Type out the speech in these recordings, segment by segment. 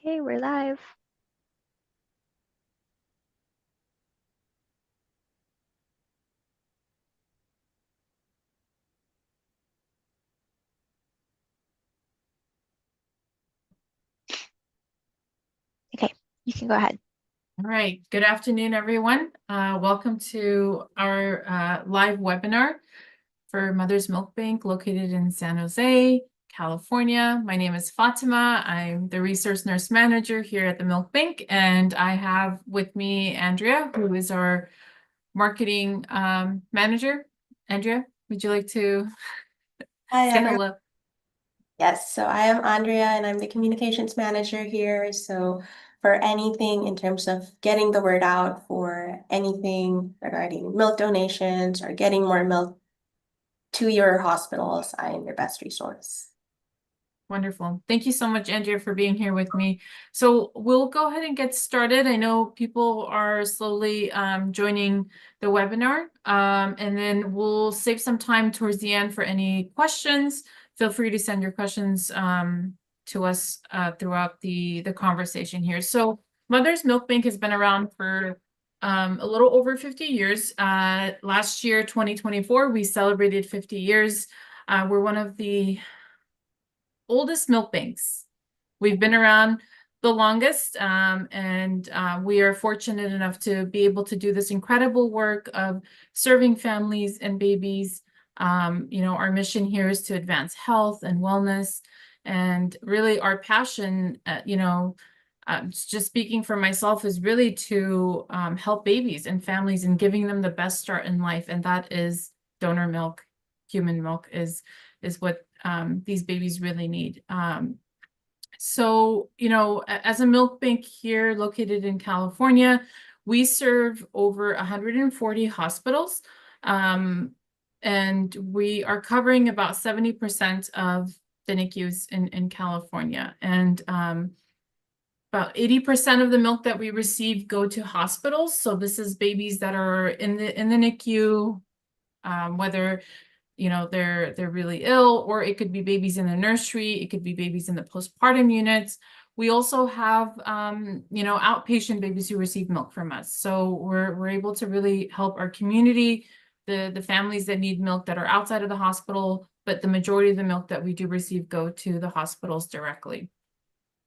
Okay, we're live. Okay, you can go ahead. All right, good afternoon, everyone. Welcome to our live webinar for Mother's Milk Bank located in San Jose, California. My name is Fatima. I'm the resource nurse manager here at the Milk Bank, and I have with me Andrea, who is our marketing manager. Andrea, would you like to Hi, say everyone. hello? Yes, so I am Andrea and I'm the communications manager here. So for anything in terms of getting the word out for anything regarding milk donations or getting more milk to your hospitals, I am your best resource. Wonderful. Thank you so much, Andrea, for being here with me. So we'll go ahead and get started. I know people are slowly joining the webinar, and then we'll save some time towards the end for any questions. Feel free to send your questions to us throughout the conversation here. So Mother's Milk Bank has been around for a little over 50 years. Last year, 2024, we celebrated 50 years. We're one of the oldest milk banks. We've been around the longest, and we are fortunate enough to be able to do this incredible work of serving families and babies. Our mission here is to advance health and wellness, and really our passion, just speaking for myself, is really to help babies and families and giving them the best start in life, and that is donor milk. Human milk is what these babies really need. So, as a milk bank here located in California, we serve over 140 hospitals, and we are covering about 70% of the NICUs in California. And about 80% of the milk that we receive go to hospitals. So this is babies that are in the NICU, whether they're really ill, or it could be babies in the nursery, it could be babies in the postpartum units. We also have outpatient babies who receive milk from us. So we're able to really help our community, the families that need milk that are outside of the hospital, but the majority of the milk that we do receive go to the hospitals directly.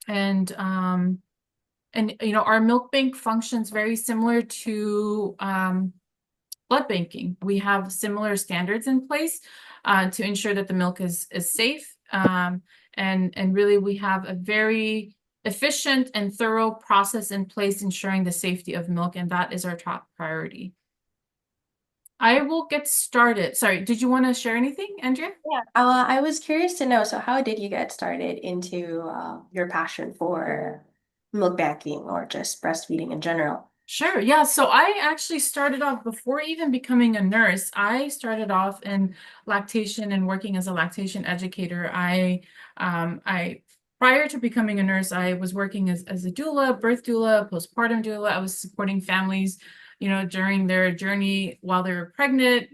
And our milk bank functions very similar to blood banking. We have similar standards in place to ensure that the milk is safe. And really, we have a very efficient and thorough process in place ensuring the safety of milk, and that is our top priority. I will get started. Sorry, did you want to share anything, Andrea? Yeah, I was curious to know, so how did you get started into your passion for milk banking or just breastfeeding in general? Sure. Yeah. So I actually started off before even becoming a nurse. I started off in lactation and working as a lactation educator. I prior to becoming a nurse, I was working as a doula, birth doula, postpartum doula. I was supporting families, during their journey while they were pregnant,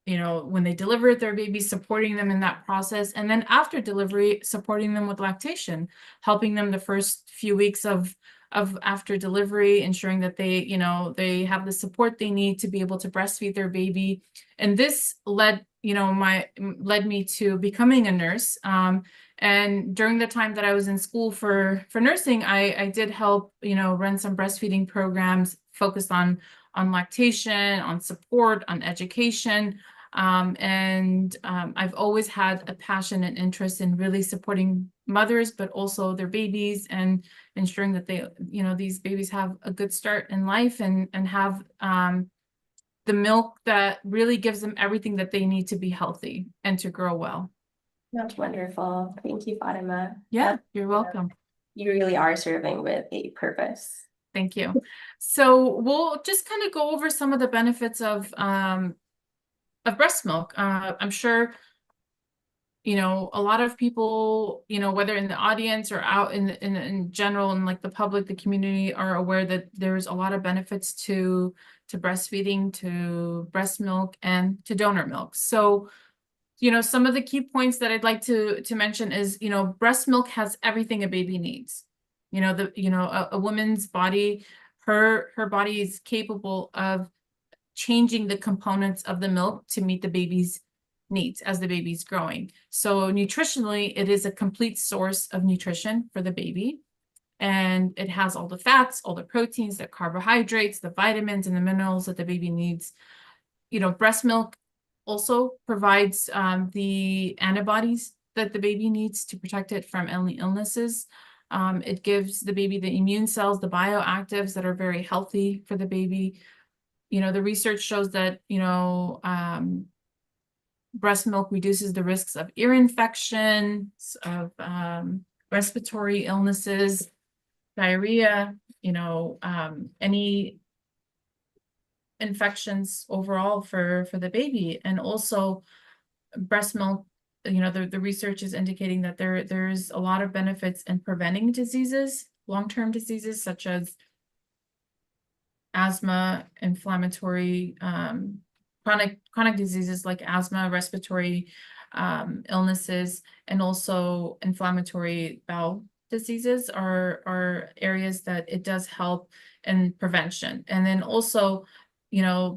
when they delivered their baby, supporting them in that process. And then after delivery, supporting them with lactation, helping them the first few weeks of after delivery, ensuring that they have the support they need to be able to breastfeed their baby. And this led me to becoming a nurse. And during the time that I was in school for nursing, I did help run some breastfeeding programs focused on lactation, on support, on education. I've always had a passion and interest in really supporting mothers, but also their babies, and ensuring that these babies have a good start in life and have the milk that really gives them everything that they need to be healthy and to grow well. That's wonderful. Thank you, Fatima. Yeah, you're welcome. You really are serving with a purpose. Thank you. So we'll just kind of go over some of the benefits of breast milk. I'm sure a lot of people, whether in the audience or out in general, and like the public, the community, are aware that there's a lot of benefits to breastfeeding, to breast milk, and to donor milk. So, some of the key points that I'd like to mention is, breast milk has everything a baby needs. You know, a woman's body, her body is capable of changing the components of the milk to meet the baby's needs as the baby's growing. So nutritionally, it is a complete source of nutrition for the baby. And it has all the fats, all the proteins, the carbohydrates, the vitamins, and the minerals that the baby needs. You know, breast milk also provides the antibodies that the baby needs to protect it from any illnesses. It gives the baby the immune cells, the bioactives that are very healthy for the baby. You know, the research shows that, breast milk reduces the risks of ear infections, of respiratory illnesses, diarrhea, any infections overall for the baby. And also breast milk, the research is indicating that there's a lot of benefits in preventing diseases, long-term diseases such as asthma, inflammatory, chronic diseases like asthma, respiratory illnesses, and also inflammatory bowel diseases are areas that it does help in prevention. And then also,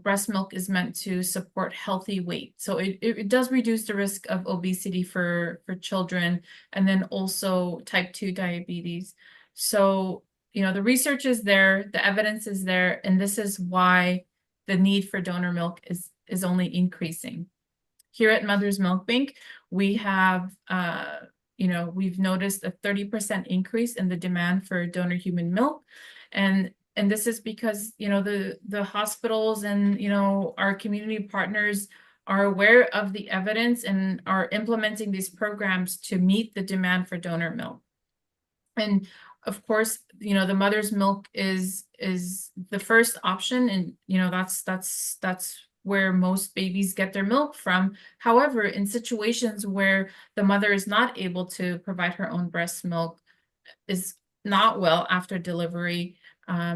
breast milk is meant to support healthy weight. So it does reduce the risk of obesity for children, and then also type 2 diabetes. So, the research is there, the evidence is there, and this is why the need for donor milk is only increasing. Here at Mother's Milk Bank, we have, we've noticed a 30% increase in the demand for donor human milk. And this is because, the hospitals and, our community partners are aware of the evidence and are implementing these programs to meet the demand for donor milk. And of course, the mother's milk is the first option, and that's where most babies get their milk from. However, in situations where the mother is not able to provide her own breast milk, is not well after delivery,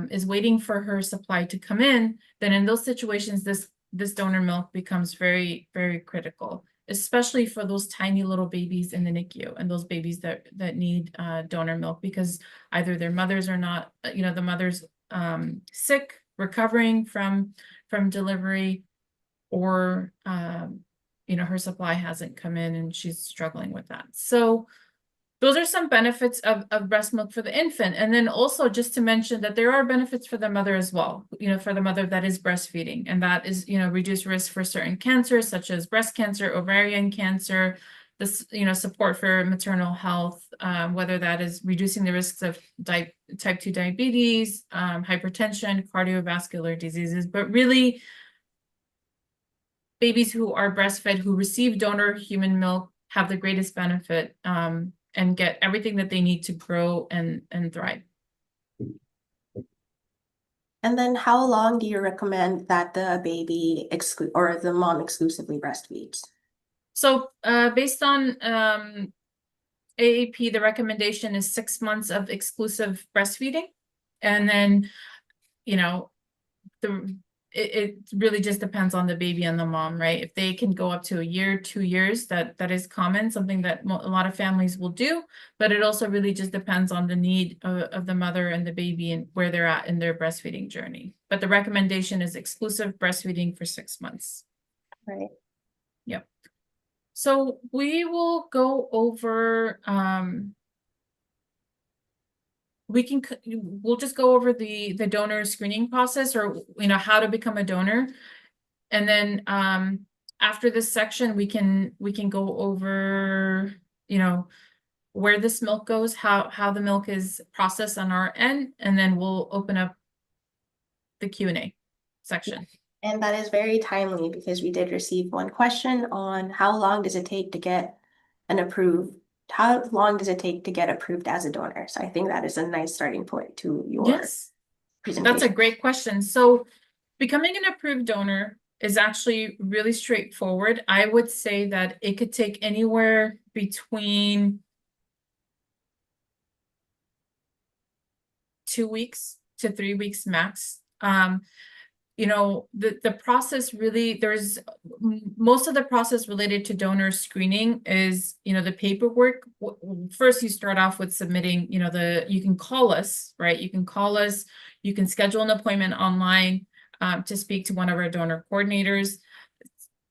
is waiting for her supply to come in, then in those situations, this donor milk becomes very, very critical, especially for those tiny little babies in the NICU and those babies that need donor milk, because either their mothers are not, the mother's sick, recovering from delivery, or her supply hasn't come in and she's struggling with that. So those are some benefits of breast milk for the infant. And then also just to mention that there are benefits for the mother as well, for the mother that is breastfeeding, and that is, reduced risk for certain cancers such as breast cancer, ovarian cancer, this, support for maternal health, whether that is reducing the risks of type 2 diabetes, hypertension, cardiovascular diseases, but really babies who are breastfed, who receive donor human milk, have the greatest benefit, and get everything that they need to grow and thrive. And then how long do you recommend that the baby or the mom exclusively breastfeeds? So based on AAP, the recommendation is 6 months of exclusive breastfeeding. And then, it really just depends on the baby and the mom, right? If they can go up to a year, 2 years, that is common, something that a lot of families will do, but it also really just depends on the need of the mother and the baby and where they're at in their breastfeeding journey. But the recommendation is exclusive breastfeeding for 6 months. Right. Yep. So we will go over, we'll just go over the donor screening process, or how to become a donor, and then after this section we can go over where this milk goes, how the milk is processed on our end, and then we'll open up the Q&A section. And that is very timely because we did receive one question on how long does it take to get how long does it take to get approved as a donor? So I think that is a nice starting point to your presentation. That's a great question. So becoming an approved donor is actually really straightforward. I would say that it could take anywhere between 2 weeks to 3 weeks max. you know, the process really, most of the process related to donor screening is, you know, the paperwork. First, you start off with submitting, you know, you can call us, right? You can call us, you can schedule an appointment online to speak to one of our donor coordinators.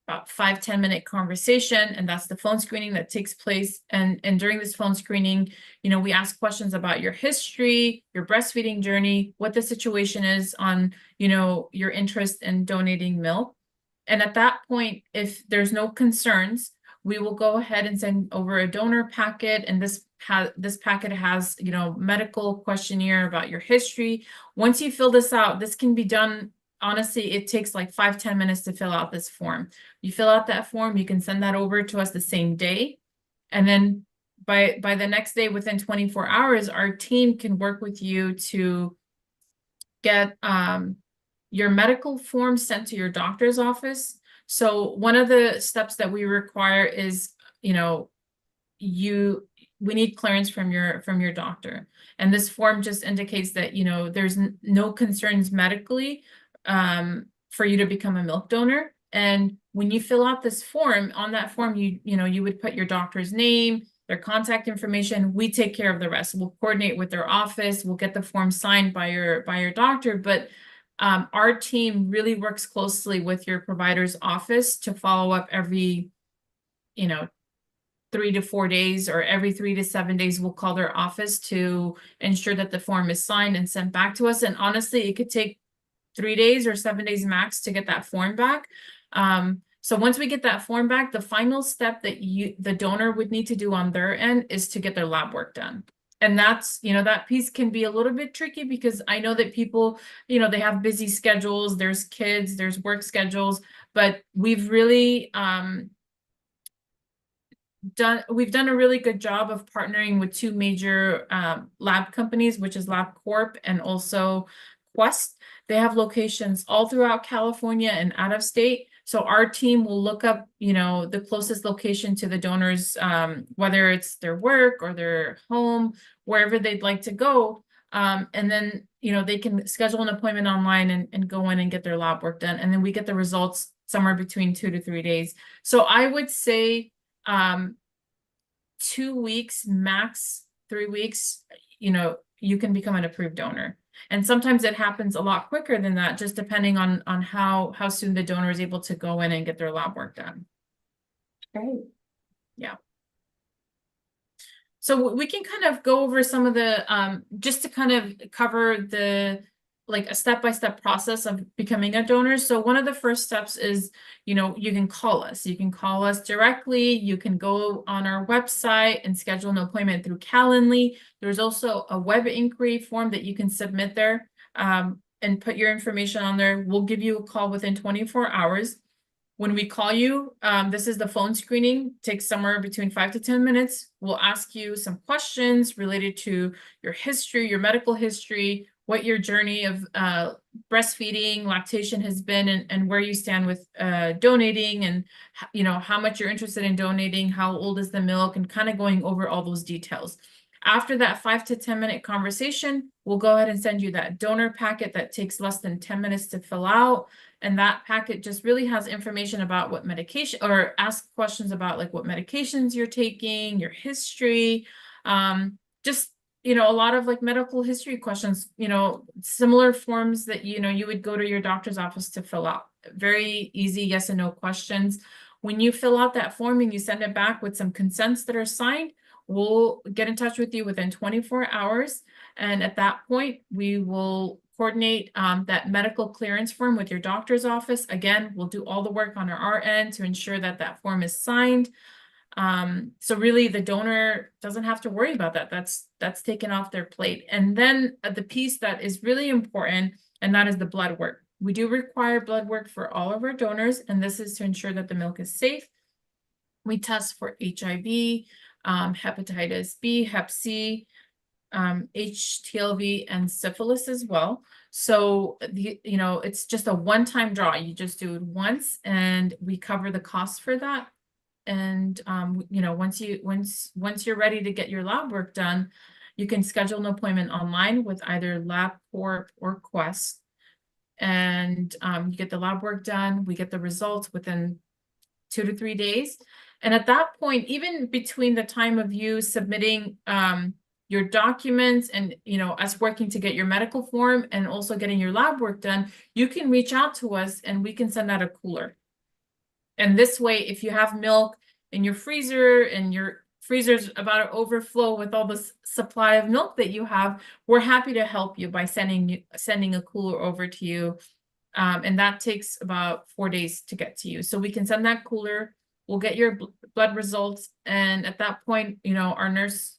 About 5-10 minute conversation, and that's the phone screening that takes place. And during this phone screening, you know, we ask questions about your history, your breastfeeding journey, what the situation is on, you know, your interest in donating milk. And at that point, if there's no concerns, we will go ahead and send over a donor packet, and this packet has, you know, medical questionnaire about your history. Once you fill this out, this can be done. Honestly, it takes like 5-10 minutes to fill out this form. You fill out that form, you can send that over to us the same day. And then by the next day, within 24 hours, our team can work with you to get your medical form sent to your doctor's office. So one of the steps that we require is, you know, we need clearance from your doctor. And this form just indicates that, you know, there's no concerns medically for you to become a milk donor. And when you fill out this form, on that form, you know, you would put your doctor's name, their contact information. We take care of the rest. We'll coordinate with their office. We'll get the form signed by your doctor. But our team really works closely with your provider's office to follow up every, you know, 3 to 4 days, or every 3 to 7 days. We'll call their office to ensure that the form is signed and sent back to us. And honestly, it could take 3 days or 7 days max to get that form back. So once we get that form back, the final step that the donor would need to do on their end is to get their lab work done. And that's, you know, that piece can be a little bit tricky, because I know that people, you know, they have busy schedules, there's kids, there's work schedules, but we've really done a really good job of partnering with 2 major lab companies, which is LabCorp and also Quest. They have locations all throughout California and out of state. So our team will look up, you know, the closest location to the donors, whether it's their work or their home, wherever they'd like to go. And then, you know, they can schedule an appointment online and go in and get their lab work done. And then we get the results somewhere between 2 to 3 days. So I would say 2 weeks, max 3 weeks, you know, you can become an approved donor. And sometimes it happens a lot quicker than that, just depending on how soon the donor is able to go in and get their lab work done. Great. Yeah. So we can kind of go over some of the, just to kind of cover the, like a step-by-step process of becoming a donor. So one of the first steps is, you know, you can call us. You can call us directly. You can go on our website and schedule an appointment through Calendly. There's also a web inquiry form that you can submit there and put your information on there. We'll give you a call within 24 hours. When we call you, this is the phone screening, takes somewhere between 5 to 10 minutes. We'll ask you some questions related to your history, your medical history, what your journey of breastfeeding, lactation has been, and where you stand with donating, and you know, how much you're interested in donating, how old is the milk, and kind of going over all those details. After that 5 to 10 minute conversation, we'll go ahead and send you that donor packet that takes less than 10 minutes to fill out. And that packet just really has information about what medication, or ask questions about like what medications you're taking, your history, just, you know, a lot of like medical history questions, you know, similar forms that, you know, you would go to your doctor's office to fill out. Very easy yes and no questions. When you fill out that form and you send it back with some consents that are signed, we'll get in touch with you within 24 hours. And at that point, we will coordinate that medical clearance form with your doctor's office. Again, we'll do all the work on our end to ensure that that form is signed. So really the donor doesn't have to worry about that. That's taken off their plate. And then the piece that is really important, and that is the blood work. We do require blood work for all of our donors, and this is to ensure that the milk is safe. We test for HIV, hepatitis B, Hep C, HTLV, and syphilis as well. So you know, it's just a one-time draw. You just do it once, and we cover the cost for that. And you know, once you're ready to get your lab work done, you can schedule an appointment online with either LabCorp or Quest. and you get the lab work done. We get the results within 2 to 3 days. And at that point, even between the time of you submitting your documents and, you know, us working to get your medical form and also getting your lab work done, you can reach out to us and we can send out a cooler. And this way, if you have milk in your freezer and your freezer's about to overflow with all the supply of milk that you have, we're happy to help you by sending a cooler over to you. And that takes about 4 days to get to you. So we can send that cooler, we'll get your blood results. And at that point, you know, our nurse,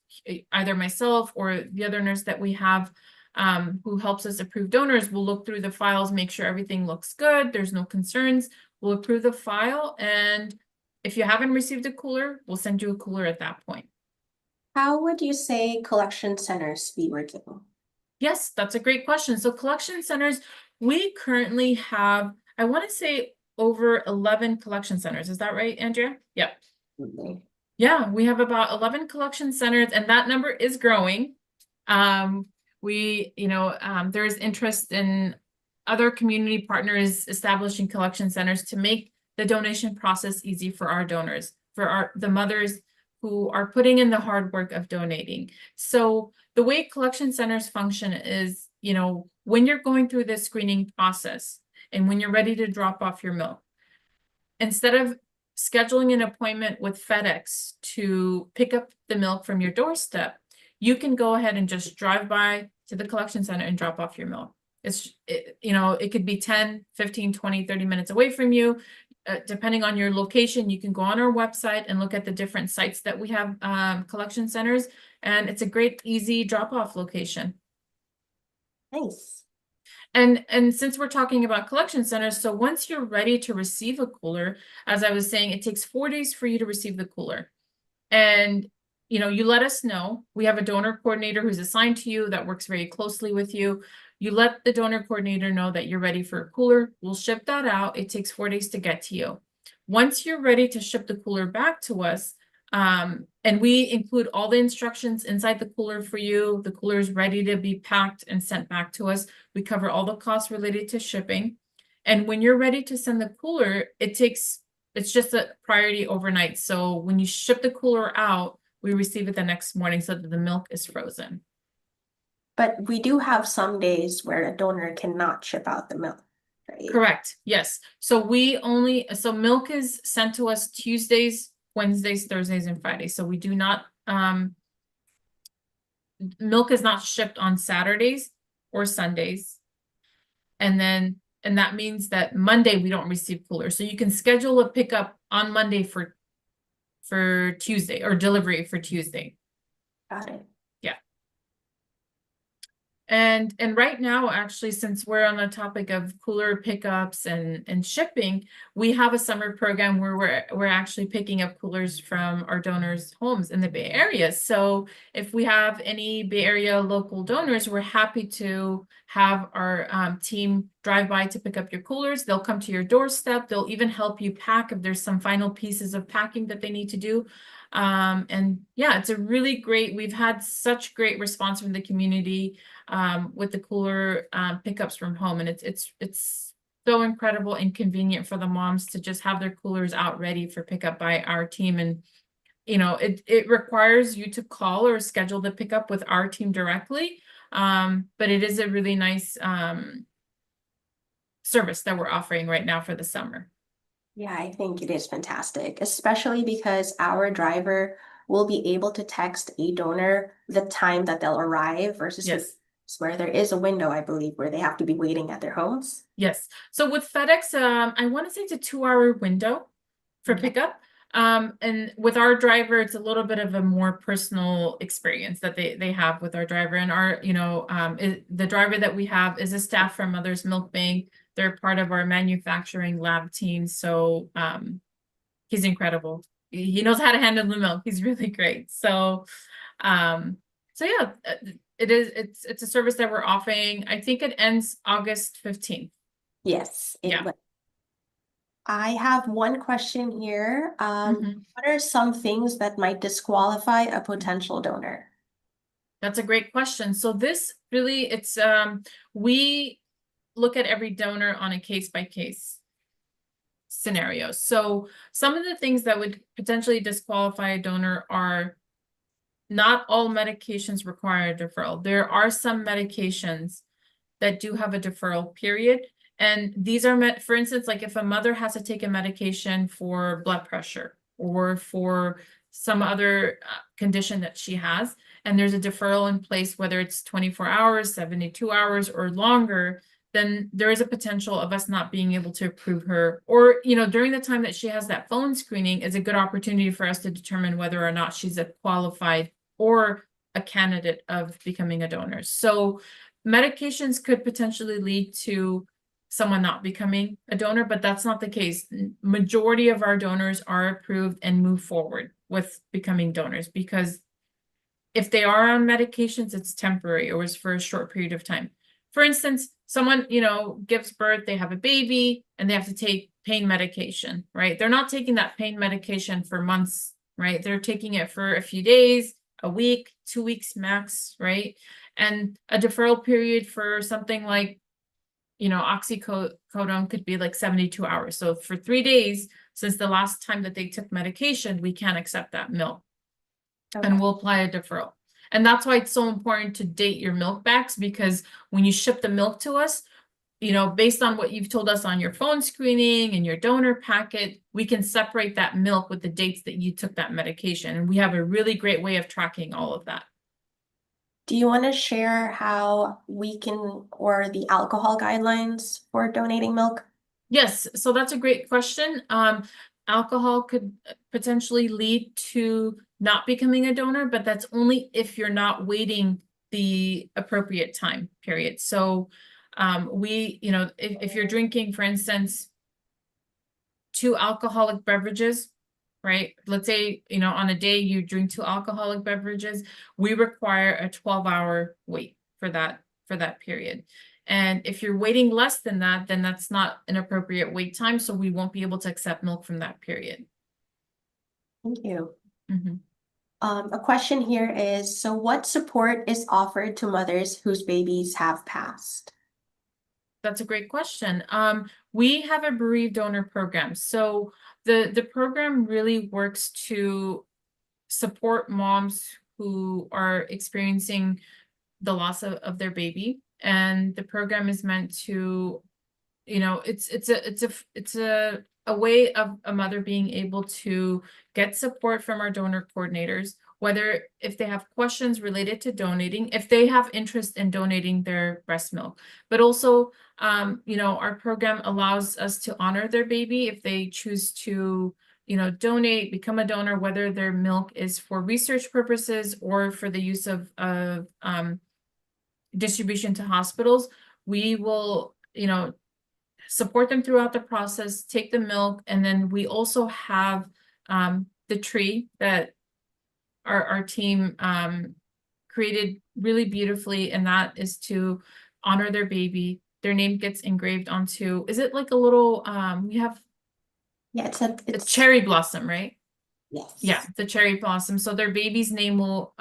either myself or the other nurse that we have, who helps us approve donors, will look through the files, make sure everything looks good, there's no concerns. We'll approve the file. And if you haven't received a cooler, we'll send you a cooler at that point. How would you say collection centers be working? Yes, that's a great question. So collection centers, we currently have, I want to say over 11 collection centers. Is that right, Andrea? Yep. Yeah, we have about 11 collection centers and that number is growing. There's interest in other community partners establishing collection centers to make the donation process easy for our donors, for the mothers who are putting in the hard work of donating. So the way collection centers function is, you know, when you're going through this screening process and when you're ready to drop off your milk, instead of scheduling an appointment with FedEx to pick up the milk from your doorstep, you can go ahead and just drive by to the collection center and drop off your milk. It could be 10, 15, 20, 30 minutes away from you. Depending on your location, you can go on our website and look at the different sites that we have collection centers, and it's a great, easy drop-off location. Nice. And since we're talking about collection centers, so once you're ready to receive a cooler, as I was saying, it takes 4 days for you to receive the cooler. And, you know, you let us know. We have a donor coordinator who's assigned to you that works very closely with you. You let the donor coordinator know that you're ready for a cooler. We'll ship that out. It takes 4 days to get to you. Once you're ready to ship the cooler back to us, and we include all the instructions inside the cooler for you. The cooler is ready to be packed and sent back to us. We cover all the costs related to shipping. And when you're ready to send the cooler, it's just a priority overnight. So when you ship the cooler out, we receive it the next morning so that the milk is frozen. But we do have some days where a donor cannot ship out the milk, right? Correct. Yes. So milk is sent to us Tuesdays, Wednesdays, Thursdays, and Fridays. So we do not, milk is not shipped on Saturdays or Sundays. And that means that Monday we don't receive coolers. So you can schedule a pickup on Monday for Tuesday, or delivery for Tuesday. Got it. And right now, actually, since we're on the topic of cooler pickups and shipping, we have a summer program where we're actually picking up coolers from our donors' homes in the Bay Area. So if we have any Bay Area local donors, we're happy to have our team drive by to pick up your coolers. They'll come to your doorstep. They'll even help you pack if there's some final pieces of packing that they need to do. And yeah, it's a really great, we've had such great response from the community with the cooler pickups from home. And it's so incredible and convenient for the moms to just have their coolers out ready for pickup by our team. And, you know, it requires you to call or schedule the pickup with our team directly. But it is a really nice service that we're offering right now for the summer. Yeah, I think it is fantastic, especially because our driver will be able to text a donor the time that they'll arrive versus Yes. where there is a window, I believe, where they have to be waiting at their homes. Yes. So with FedEx, I want to say it's a 2-hour window for pickup. And with our driver, it's a little bit of a more personal experience that they have with our driver. And the driver that we have is a staff from Mother's Milk Bank. They're part of our manufacturing lab team. So he's incredible. He knows how to handle the milk. He's really great. So yeah, it's a service that we're offering. I think it ends August 15th. Yes. Yeah. I have one question here. Mhm. What are some things that might disqualify a potential donor? That's a great question. So this really, look at every donor on a case-by-case scenario. So some of the things that would potentially disqualify a donor are not all medications require a deferral. There are some medications that do have a deferral period. And these are for instance, like if a mother has to take a medication for blood pressure or for some other condition that she has, and there's a deferral in place, whether it's 24 hours, 72 hours, or longer, then there is a potential of us not being able to approve her. Or, you know, during the time that she has that phone screening is a good opportunity for us to determine whether or not she's a qualified or a candidate of becoming a donor. So medications could potentially lead to someone not becoming a donor, but that's not the case. Majority of our donors are approved and move forward with becoming donors, because if they are on medications, it's temporary or is for a short period of time. For instance, someone, you know, gives birth, they have a baby, and they have to take pain medication, right? They're not taking that pain medication for months, right? They're taking it for a few days, a week, 2 weeks max, right? And a deferral period for something like, you know, oxycodone could be like 72 hours. So for 3 days, since the last time that they took medication, we can't accept that milk. Okay. And we'll apply a deferral. And that's why it's so important to date your milk bags, because when you ship the milk to us, you know, based on what you've told us on your phone screening and your donor packet, we can separate that milk with the dates that you took that medication. And we have a really great way of tracking all of that. Do you want to share how we can, or the alcohol guidelines for donating milk? Yes, so that's a great question. Alcohol could potentially lead to not becoming a donor, but that's only if you're not waiting the appropriate time period. So you know, if you're drinking, for instance, 2 alcoholic beverages, right? Let's say, you know, on a day you drink 2 alcoholic beverages, we require a 12-hour wait for that period. And if you're waiting less than that, then that's not an appropriate wait time, so we won't be able to accept milk from that period. Thank you. Mm-hmm. A question here is, so what support is offered to mothers whose babies have passed? That's a great question. We have a bereaved donor program. So the program really works to support moms who are experiencing the loss of their baby. And the program is meant to, you know, it's a way of a mother being able to get support from our donor coordinators, whether if they have questions related to donating, if they have interest in donating their breast milk, but also, you know, our program allows us to honor their baby if they choose to, you know, donate, become a donor, whether their milk is for research purposes or for the use of distribution to hospitals. We will, you know, support them throughout the process, take the milk, and then we also have the tree that our team created really beautifully, and that is to honor their baby. Their name gets engraved onto, is it like a little, we have Yeah, it's a cherry blossom, right? yes. Yeah, the cherry blossom. So their baby's name will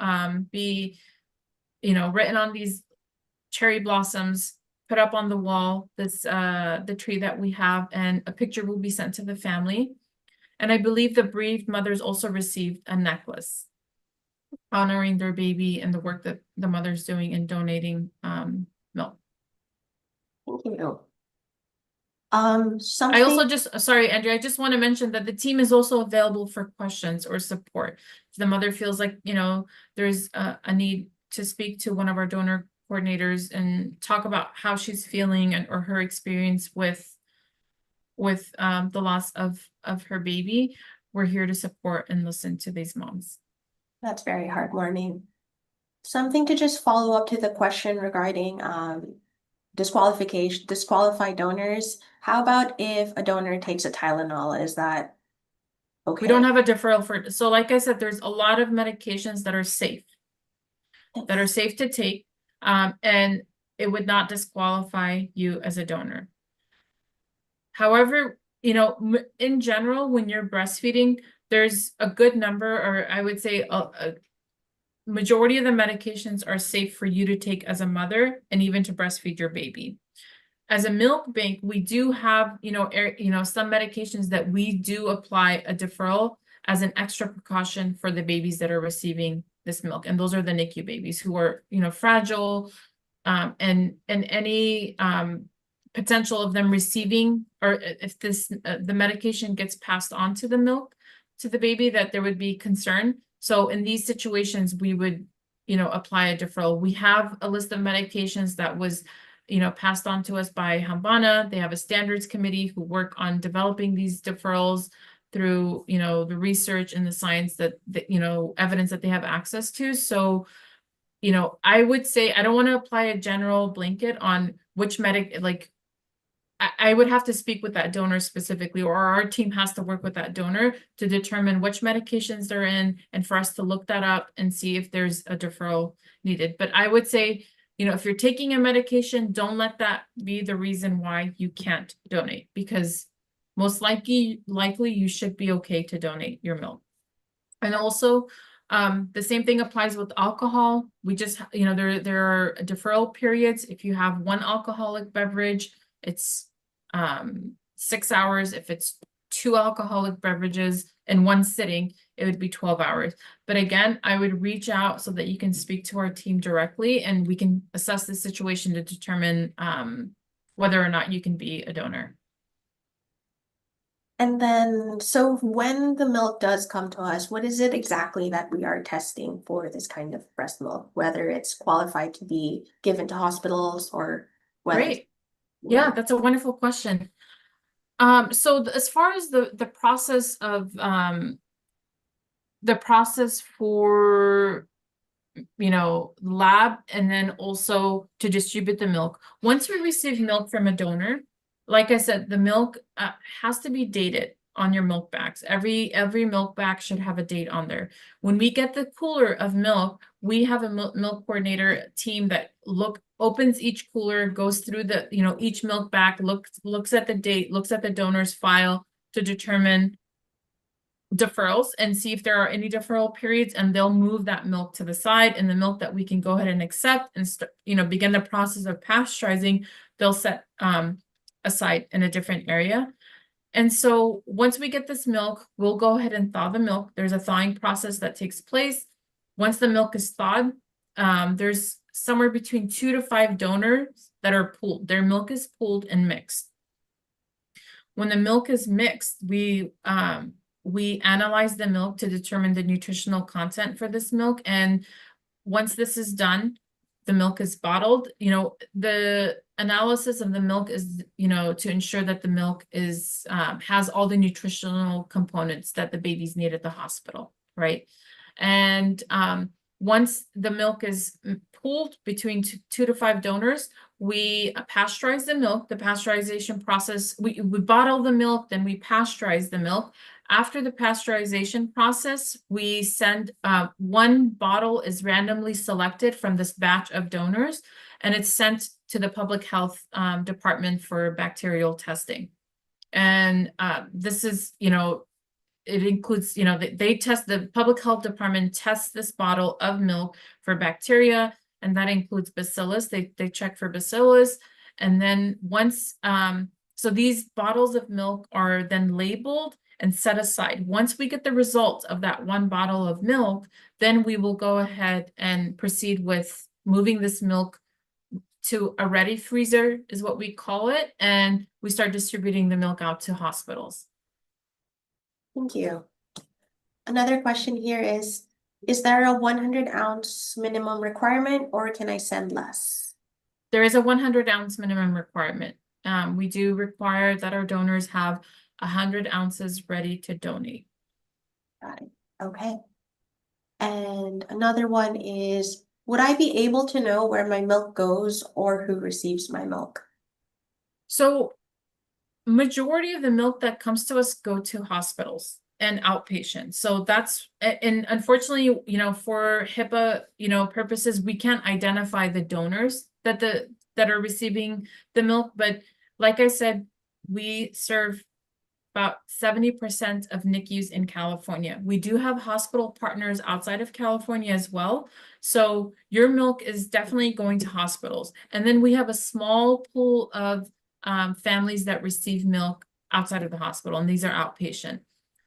be, you know, written on these cherry blossoms, put up on the wall. This the tree that we have, and a picture will be sent to the family. And I believe the bereaved mothers also received a necklace honoring their baby and the work that the mother's doing in donating milk. Thank you. I also just, sorry, Andrea, I just want to mention that the team is also available for questions or support. If the mother feels like, you know, there's a need to speak to one of our donor coordinators and talk about how she's feeling and or her experience with the loss of her baby, we're here to support and listen to these moms. That's very heartwarming. Something to just follow up to the question regarding disqualified donors. How about if a donor takes a Tylenol? Is that okay? We don't have a deferral for it. So like I said, there's a lot of medications that are safe to take, and it would not disqualify you as a donor. However, you know, in general, when you're breastfeeding, there's a good number, or I would say a majority of the medications are safe for you to take as a mother and even to breastfeed your baby. as a milk bank, we do have, some medications that we do apply a deferral as an extra precaution for the babies that are receiving this milk. And those are the NICU babies who are, fragile, and any potential of them receiving, or if the medication gets passed on to the milk to the baby, that there would be concern. So in these situations, we would, apply a deferral. We have a list of medications that was, passed on to us by Hambana. They have a standards committee who work on developing these deferrals through, the research and the science that, evidence that they have access to. So, I would say I don't want to apply a general blanket on which I would have to speak with that donor specifically, or our team has to work with that donor to determine which medications they're in, and for us to look that up and see if there's a deferral needed. But I would say, if you're taking a medication, don't let that be the reason why you can't donate, because most likely you should be okay to donate your milk. And also, the same thing applies with alcohol. We just, there are deferral periods. If you have one alcoholic beverage, it's 6 hours. If it's 2 alcoholic beverages in one sitting, it would be 12 hours. But again, I would reach out so that you can speak to our team directly, and we can assess the situation to determine whether or not you can be a donor. And then, so when the milk does come to us, what is it exactly that we are testing for this kind of breast milk, whether it's qualified to be given to hospitals or whether Great. Yeah, that's a wonderful question. So as far as the process of the process for, lab, and then also to distribute the milk, once we receive milk from a donor, like I said, the milk has to be dated on your milk bags. Every milk bag should have a date on there. When we get the cooler of milk, we have a milk coordinator team that opens each cooler, goes through the, each milk bag, looks at the date, looks at the donor's file to determine deferrals and see if there are any deferral periods, and they'll move that milk to the side, and the milk that we can go ahead and accept and begin the process of pasteurizing, they'll set aside in a different area. And so once we get this milk, we'll go ahead and thaw the milk. There's a thawing process that takes place. Once the milk is thawed, there's somewhere between 2 to 5 donors that are pooled. Their milk is pooled and mixed. When the milk is mixed, we analyze the milk to determine the nutritional content for this milk. And once this is done, the milk is bottled. The analysis of the milk is, to ensure that the milk is has all the nutritional components that the babies need at the hospital, right? And once the milk is pooled between 2 to 5 donors, we pasteurize the milk. The pasteurization process, we bottle the milk, then we pasteurize the milk. After the pasteurization process, we send one bottle is randomly selected from this batch of donors, and it's sent to the public health department for bacterial testing. And this is, it includes, they test, the public health department tests this bottle of milk for bacteria, and that includes bacillus. They check for bacillus. And then once, so these bottles of milk are then labeled and set aside. Once we get the results of that one bottle of milk, then we will go ahead and proceed with moving this milk to a ready freezer, is what we call it, and we start distributing the milk out to hospitals. Thank you. Another question here is there a 100-ounce minimum requirement, or can I send less? There is a 100-ounce minimum requirement. We do require that our donors have 100 ounces ready to donate. Got it. Okay. And another one is, would I be able to know where my milk goes or who receives my milk? So majority of the milk that comes to us go to hospitals and outpatients. So that's, and unfortunately, for HIPAA, purposes, we can't identify the donors that are receiving the milk. But like I said, we serve about 70% of NICUs in California. We do have hospital partners outside of California as well. So your milk is definitely going to hospitals. And then we have a small pool of families that receive milk outside of the hospital, and these are outpatient.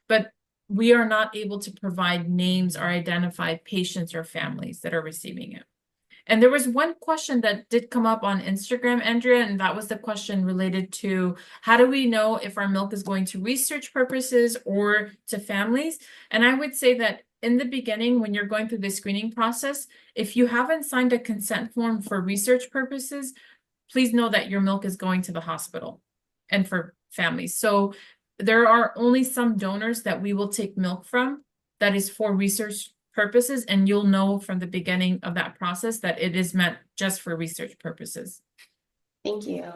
But we are not able to provide names or identify patients or families that are receiving it. And there was one question that did come up on Instagram, Andrea, and that was the question related to how do we know if our milk is going to research purposes or to families? And I would say that in the beginning, when you're going through the screening process, if you haven't signed a consent form for research purposes, please know that your milk is going to the hospital and for families. So there are only some donors that we will take milk from that is for research purposes, and you'll know from the beginning of that process that it is meant just for research purposes. Thank you.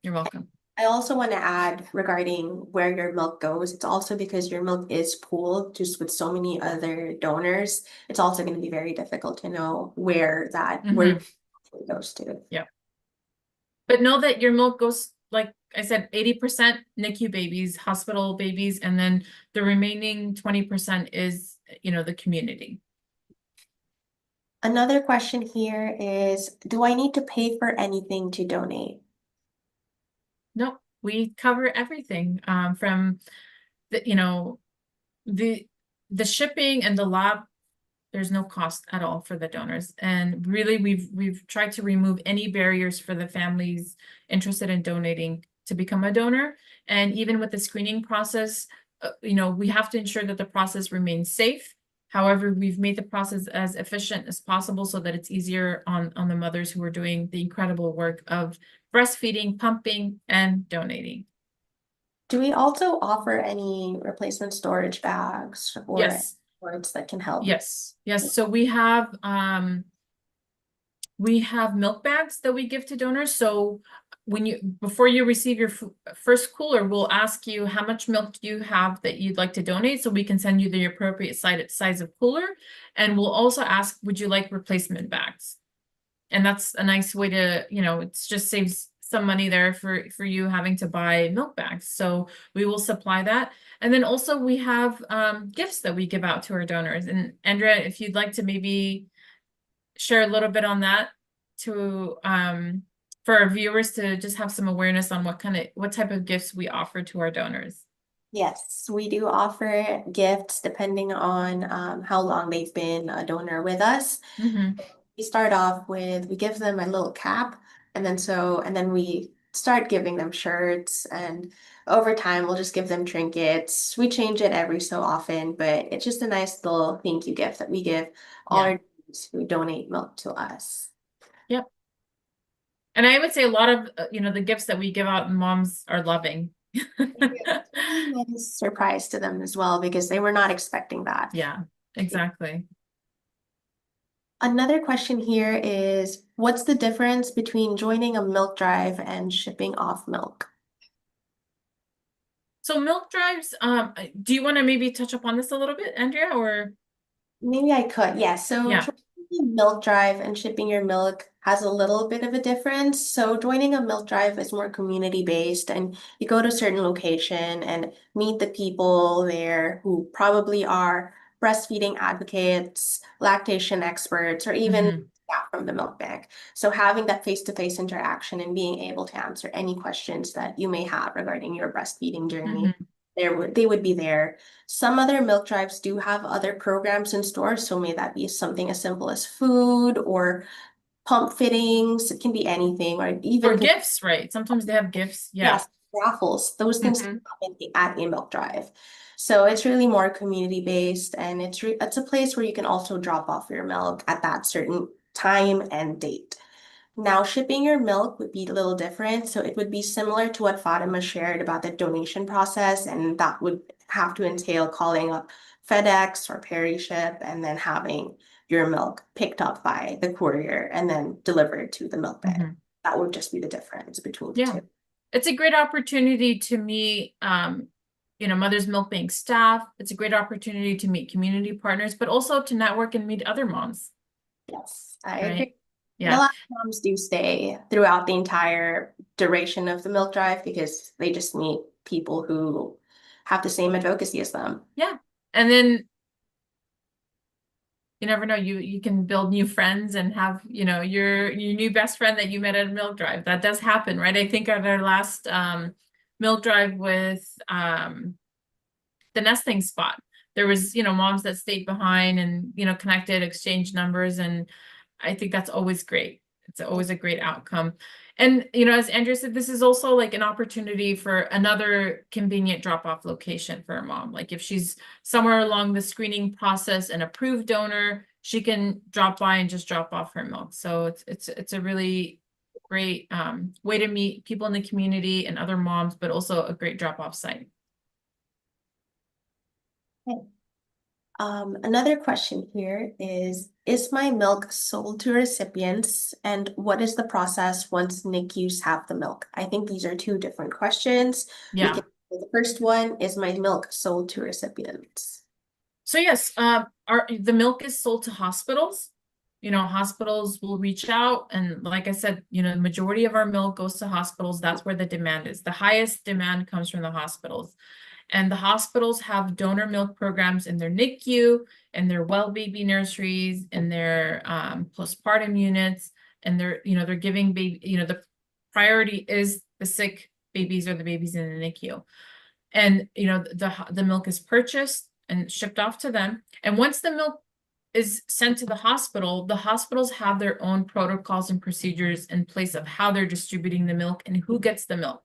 You're welcome. I also want to add regarding where your milk goes, it's also because your milk is pooled just with so many other donors. It's also going to be very difficult to know where where it goes to. Yeah. But know that your milk goes, like I said, 80% NICU babies, hospital babies, and then the remaining 20% is, the community. Another question here is, do I need to pay for anything to donate? No, we cover everything, from the, the shipping and the lab. There's no cost at all for the donors. And really, we've tried to remove any barriers for the families interested in donating to become a donor. And even with the screening process, we have to ensure that the process remains safe. However, we've made the process as efficient as possible so that it's easier on the mothers who are doing the incredible work of breastfeeding, pumping, and donating. Do we also offer any replacement storage bags or Yes. words that can help? Yes. So we have milk bags that we give to donors. So before you receive your first cooler, we'll ask you how much milk do you have that you'd like to donate, so we can send you the appropriate size of cooler. And we'll also ask, would you like replacement bags? And that's a nice way to, it just saves some money there for you having to buy milk bags. So we will supply that. And then also we have gifts that we give out to our donors. And Andrea, if you'd like to maybe share a little bit on that to for our viewers to just have some awareness on what type of gifts we offer to our donors. Yes, we do offer gifts depending on how long they've been a donor with us. We start off with, we give them a little cap, and then we start giving them shirts, and over time we'll just give them trinkets. We change it every so often, but it's just a nice little thank you gift that we give all our donors who donate milk to us. Yep. And I would say a lot of the gifts that we give out, moms are loving. It's a surprise to them as well because they were not expecting that. Yeah, exactly. Another question here is, what's the difference between joining a milk drive and shipping off milk? So milk drives, do you want to maybe touch upon this a little bit, Andrea, or? Maybe I could, yes. So Yeah. joining a milk drive and shipping your milk has a little bit of a difference. So joining a milk drive is more community-based, and you go to a certain location and meet the people there who probably are breastfeeding advocates, lactation experts, or even staff from the milk bank. So having that face-to-face interaction and being able to answer any questions that you may have regarding your breastfeeding journey, they would be there. Some other milk drives do have other programs in store, so may that be something as simple as food or pump fittings. It can be anything, or even gifts, right? Sometimes they have gifts. Yes, raffles. Those things can happen at a milk drive. So it's really more community based, and it's a place where you can also drop off your milk at that certain time and date. Now, shipping your milk would be a little different. So it would be similar to what Fatima shared about the donation process, and that would have to entail calling up FedEx or PeriShip and then having your milk picked up by the courier and then delivered to the milk bank. That would just be the difference between the two. It's a great opportunity to meet Mother's Milk Bank staff. It's a great opportunity to meet community partners, but also to network and meet other moms. Yes, I agree. Yeah. A lot of moms do stay throughout the entire duration of the milk drive because they just meet people who have the same advocacy as them. Yeah. And then you never know, you can build new friends and have, you know, your new best friend that you met at a milk drive. That does happen, right? I think at our last milk drive with the nesting spot, there was, you know, moms that stayed behind and, you know, connected, exchanged numbers, and I think that's always great. It's always a great outcome. And, you know, as Andrea said, this is also like an opportunity for another convenient drop-off location for a mom. Like if she's somewhere along the screening process, an approved donor, she can drop by and just drop off her milk. So it's a really great way to meet people in the community and other moms, but also a great drop-off site. Another question here is my milk sold to recipients, and what is the process once NICUs have the milk? I think these are two different questions. Yeah. The first one is my milk sold to recipients. So yes, the milk is sold to hospitals. You know, hospitals will reach out, and like I said, you know, the majority of our milk goes to hospitals. That's where the demand is. The highest demand comes from the hospitals. And the hospitals have donor milk programs in their NICU, in their well baby nurseries, in their postpartum units, and they're giving baby, you know, the priority is the sick babies or the babies in the NICU. And, you know, the milk is purchased and shipped off to them. And once the milk is sent to the hospitals have their own protocols and procedures in place of how they're distributing the milk and who gets the milk.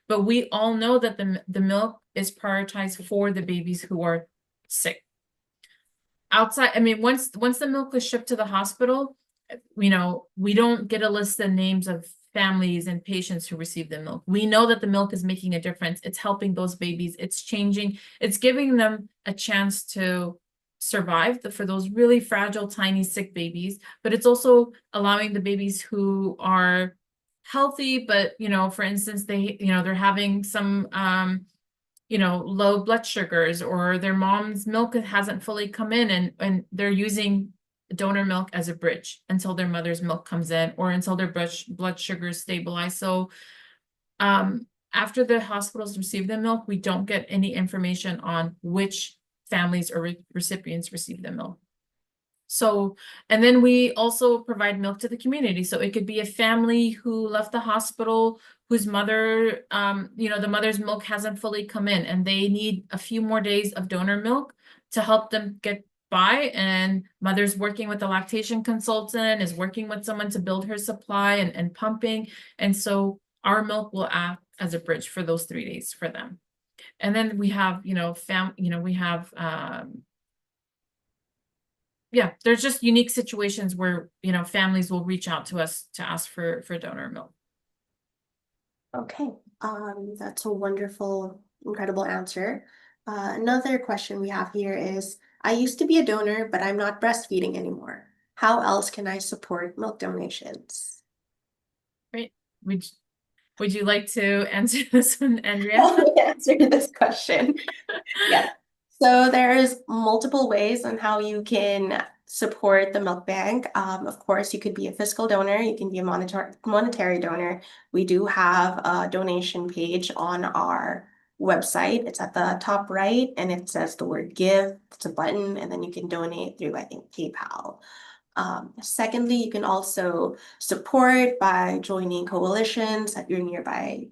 But we all know that the milk is prioritized for the babies who are sick. Outside, I mean, once the milk is shipped to the hospital, you know, we don't get a list of names of families and patients who receive the milk. We know that the milk is making a difference. It's helping those babies. It's changing. It's giving them a chance to survive for those really fragile, tiny, sick babies. But it's also allowing the babies who are healthy, but, you know, for instance, they're having some, you know, low blood sugars, or their mom's milk hasn't fully come in, and they're using donor milk as a bridge until their mother's milk comes in, or until their blood sugars stabilize. So after the hospitals receive the milk, we don't get any information on which families or recipients receive the milk. So, and then we also provide milk to the community. So it could be a family who left the hospital, whose mother, you know, the mother's milk hasn't fully come in, and they need a few more days of donor milk to help them get by. And mother's working with a lactation consultant, is working with someone to build her supply and pumping. And so our milk will act as a bridge for those 3 days for them. And then we have, you know, yeah, there's just unique situations where, you know, families will reach out to us to ask for donor milk. Okay, that's a wonderful, incredible answer. Another question we have here is, I used to be a donor, but I'm not breastfeeding anymore. How else can I support milk donations? Great. Would you like to answer this one, Andrea? I'll answer this question. Yeah. So there's multiple ways on how you can support the milk bank. Of course, you could be a fiscal donor, you can be a monetary donor. We do have a donation page on our website. It's at the top right, and it says the word give. It's a button, and then you can donate through, I think, PayPal. Secondly, you can also support by joining coalitions at your nearby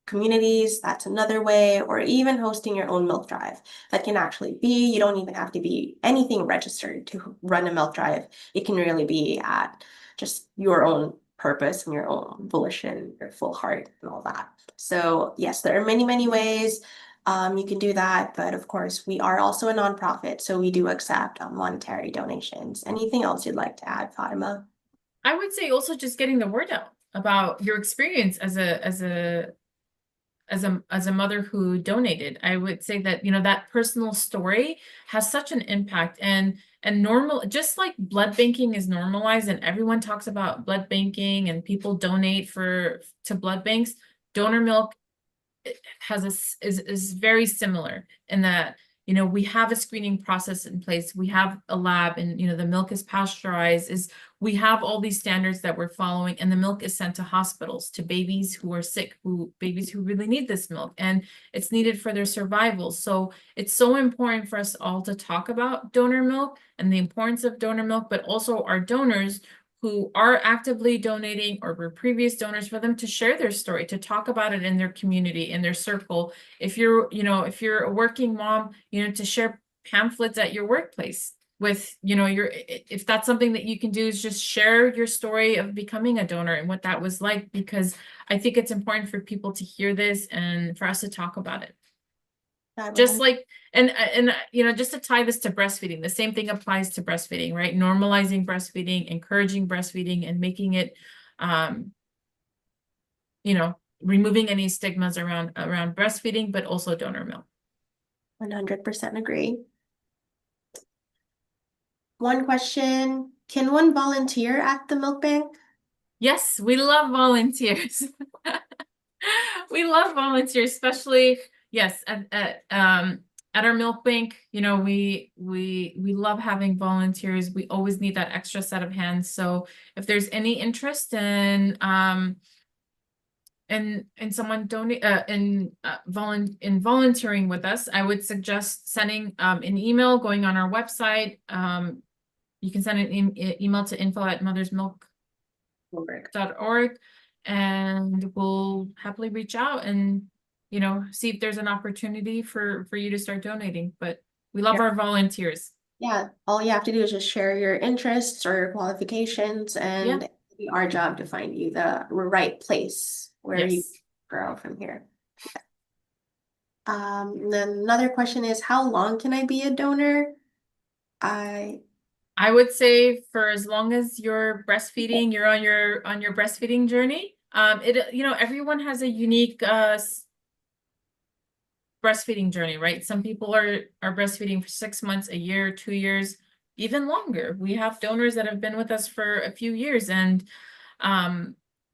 communities. That's another way, or even hosting your own milk drive. That can actually be, you don't even have to be anything registered to run a milk drive. It can really be at just your own purpose and your own volition, your full heart and all that. So yes, there are many, many ways you can do that. But of course, we are also a nonprofit, so we do accept monetary donations. Anything else you'd like to add, Fatima? I would say also just getting the word out about your experience as a mother who donated. I would say that, you know, that personal story has such an impact, and normal, just like blood banking is normalized and everyone talks about blood banking and people donate to blood banks, donor milk is very similar in that, you know, we have a screening process in place, we have a lab, and, you know, the milk is pasteurized, we have all these standards that we're following, and the milk is sent to hospitals, to babies who are sick, babies who really need this milk, and it's needed for their survival. So it's so important for us all to talk about donor milk and the importance of donor milk, but also our donors who are actively donating or were previous donors, for them to share their story, to talk about it in their community, in their circle. If you're, if you're a working mom, to share pamphlets at your workplace with, if that's something that you can do, is just share your story of becoming a donor and what that was like, because I think it's important for people to hear this and for us to talk about it. Just like, and just to tie this to breastfeeding, the same thing applies to breastfeeding, right? Normalizing breastfeeding, encouraging breastfeeding, and making it, removing any stigmas around breastfeeding, but also donor milk. 100% agree. One question, can one volunteer at the milk bank? Yes, we love volunteers. We love volunteers, especially, yes, at our milk bank, we love having volunteers. We always need that extra set of hands. So if there's any interest in someone volunteering with us, I would suggest sending an email, going on our website. You can send an email to info@mothersmilk.org, and we'll happily reach out and see if there's an opportunity for you to start donating. But we love our volunteers. Yeah, all you have to do is just share your interests or your qualifications, and it'll be our job to find you the right place where you grow from here. Then another question is, how long can I be a donor? I would say for as long as you're breastfeeding, you're on your breastfeeding journey. Everyone has a unique breastfeeding journey, right? Some people are breastfeeding for 6 months, a year, 2 years, even longer. We have donors that have been with us for a few years, and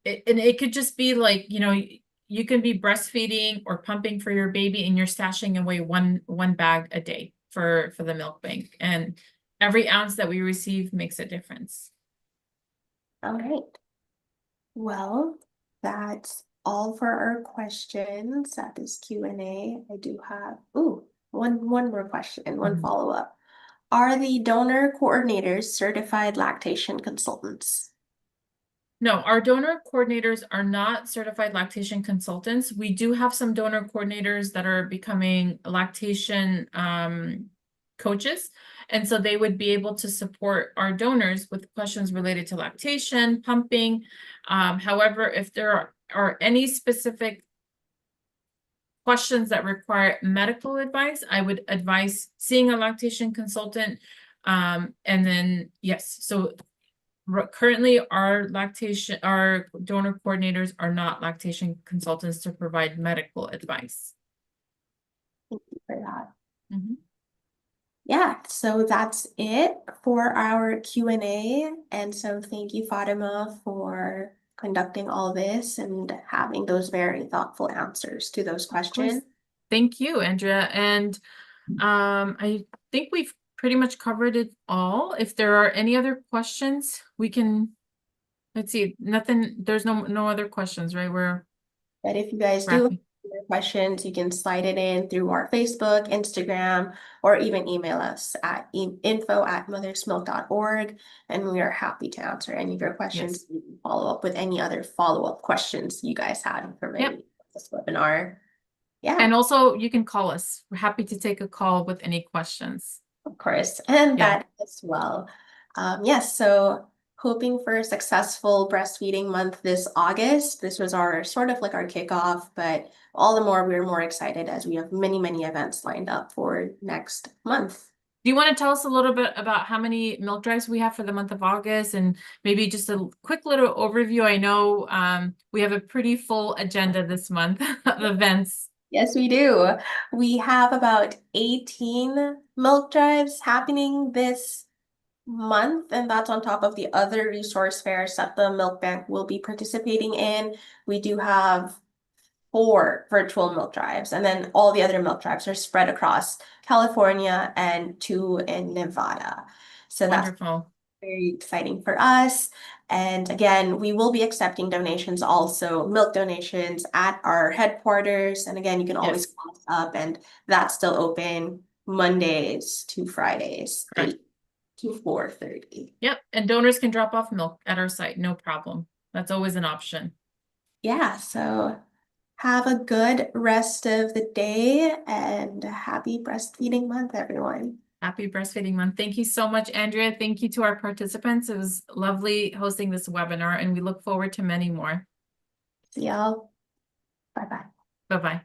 it could just be like, you can be breastfeeding or pumping for your baby, and you're stashing away one bag a day for the milk bank, and every ounce that we receive makes a difference. All right. Well, that's all for our questions at this Q&A. I do have one more question, one follow-up. Are the donor coordinators certified lactation consultants? No, our donor coordinators are not certified lactation consultants. We do have some donor coordinators that are becoming lactation coaches. And so they would be able to support our donors with questions related to lactation, pumping. However, if there are any specific questions that require medical advice, I would advise seeing a lactation consultant. And then, yes, so currently our donor coordinators are not lactation consultants to provide medical advice. Thank you for that. Yeah, so that's it for our Q&A. And so thank you, Fatima, for conducting all this and having those very thoughtful answers to those questions. Thank you, Andrea. And I think we've pretty much covered it all. If there are any other questions, we can, let's see, there's no other questions, right? But if you guys do have questions, you can slide it in through our Facebook, Instagram, or even email us at info@mothersmilk.org, and we are happy to answer any of your questions. You can follow up with any other follow-up questions you guys had for this webinar. Yeah. And also you can call us. We're happy to take a call with any questions. Of course, and that as well. Yes, so hoping for a successful breastfeeding month this August. This was our sort of like our kickoff, but all the more we're more excited as we have many events lined up for next month. Do you want to tell us a little bit about how many milk drives we have for the month of August, and maybe just a quick little overview? I know we have a pretty full agenda this month of events. Yes, we do. We have about 18 milk drives happening this month, and that's on top of the other resource fairs that the milk bank will be participating in. We do have 4 virtual milk drives, and then all the other milk drives are spread across California and 2 in Nevada. So wonderful. very exciting for us. And again, we will be accepting donations also, milk donations at our headquarters. And again, you can always Yes. call us up, and that's still open Mondays to Fridays, Correct. 8 to 4:30. Yep, and donors can drop off milk at our site, no problem. That's always an option. Yeah, so have a good rest of the day and happy breastfeeding month, everyone. Happy Breastfeeding Month. Thank you so much, Andrea. Thank you to our participants. It was lovely hosting this webinar, and we look forward to many more. See y'all. Bye-bye. Bye-bye.